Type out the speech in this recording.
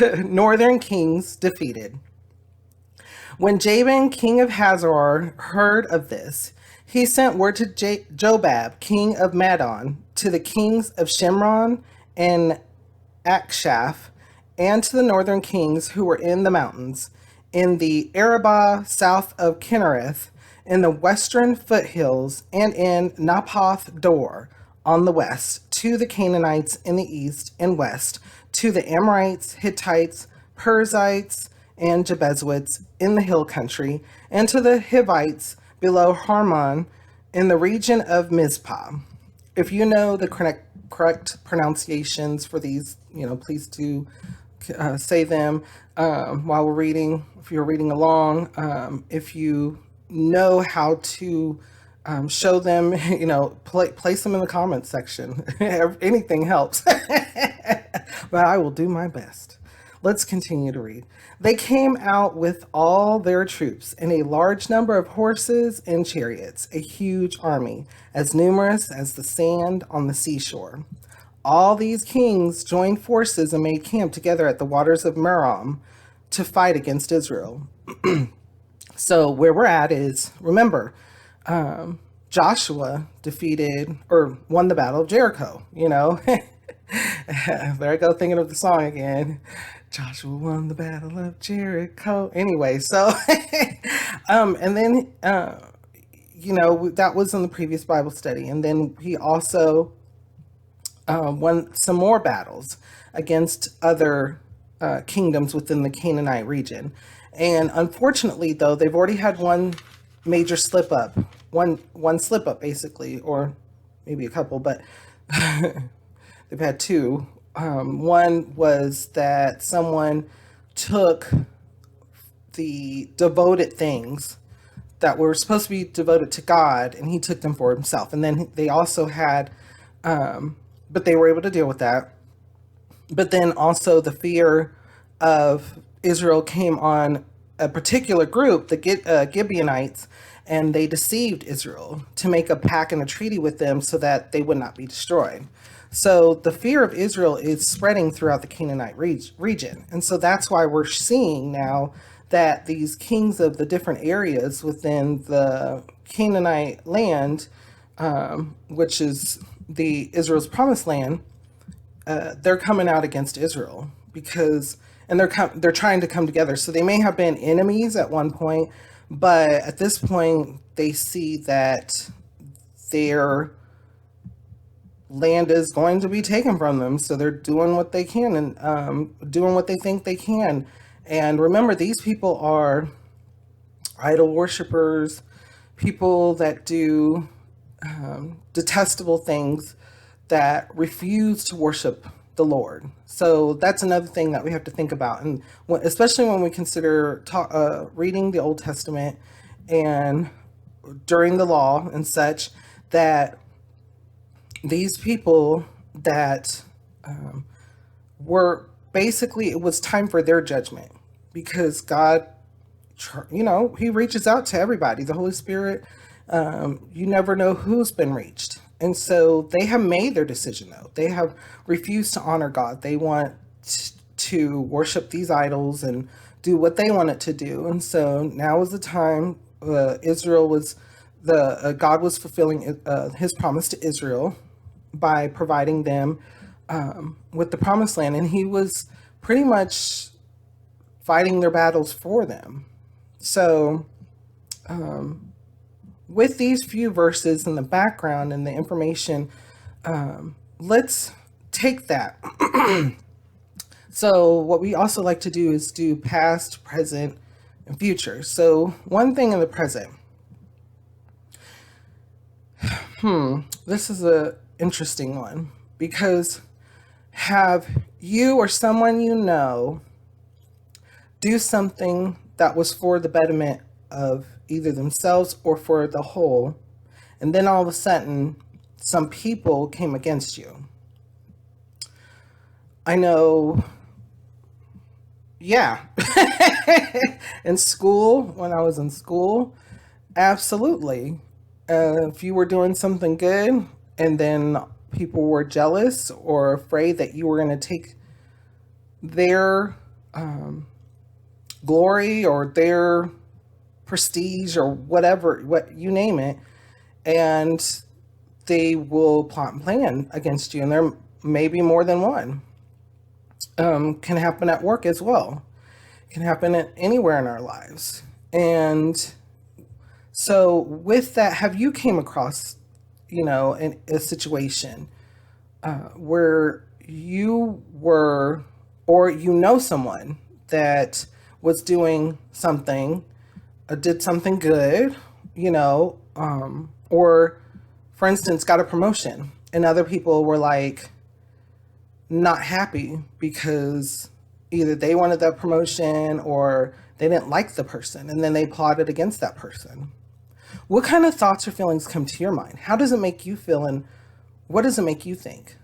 northern kings defeated. When Jabin, king of Hazor, heard of this, he sent word to Jobab, king of Madon, to the kings of Shimron and Akshaph, and to the northern kings who were in the mountains, in the Arabah south of Kinnereth, in the western foothills, and in Naphoth Dor on the west, to the Canaanites in the east and west, to the Amorites, Hittites, Perizzites, and Jebusites in the hill country, and to the Hivites below Harmon in the region of Mizpah. If you know the correct pronunciations for these, please do say them while we're reading. If you're reading along, if you know how to show them, place them in the comments section. Anything helps, but I will do my best. Let's continue to read. They came out with all their troops and a large number of horses and chariots, a huge army, as numerous as the sand on the seashore. All these kings joined forces and made camp together at the waters of Merom to fight against Israel. So where we're at is, remember, Joshua defeated or won the Battle of Jericho, There I go thinking of the song again. Joshua won the Battle of Jericho. Anyway, so, and then, that was in the previous Bible study. And then he also won some more battles against other kingdoms within the Canaanite region. And unfortunately, though, they've already had one major slip up, one slip up basically, or maybe a couple, but they've had two. One was that someone took the devoted things that were supposed to be devoted to God, and he took them for himself. And then they also had, but they were able to deal with that. But then also the fear of Israel came on a particular group, the Gibeonites, and they deceived Israel to make a pact and a treaty with them so that they would not be destroyed. So the fear of Israel is spreading throughout the Canaanite region. And so that's why we're seeing now that these kings of the different areas within the Canaanite land, which is the Israel's promised land, they're coming out against Israel because, and they're trying to come together. So they may have been enemies at one point, but at this point they see that their land is going to be taken from them. So they're doing what they can and doing what they think they can. And remember, these people are idol worshipers, people that do detestable things, that refuse to worship the Lord. So that's another thing that we have to think about. And especially when we consider reading the Old Testament and during the law and such, that these people that were basically, it was time for their judgment because God, he reaches out to everybody. The Holy Spirit, you never know who's been reached. And so they have made their decision, though. They have refused to honor God. They want to worship these idols and do what they wanted to do. And so now is the time. God was fulfilling his promise to Israel by providing them with the promised land. And he was pretty much fighting their battles for them. So with these few verses in the background and the information, let's take that. So what we also like to do is do past, present, and future. So one thing in the present. This is a interesting one because have you or someone you know do something that was for the betterment of either themselves or for the whole, and then all of a sudden some people came against you? I know, yeah. In school, when I was in school, absolutely. If you were doing something good and then people were jealous or afraid that you were going to take their glory or their prestige or whatever, what you name it, and they will plot and plan against you. And there may be more than one. Can happen at work as well. Can happen at anywhere in our lives. And so with that, have you came across, in a situation where you were, or someone that was doing something, did something good, or for instance, got a promotion and other people were like not happy because either they wanted that promotion or they didn't like the person and then they plotted against that person? What kind of thoughts or feelings come to your mind? How does it make you feel, and what does it make you think?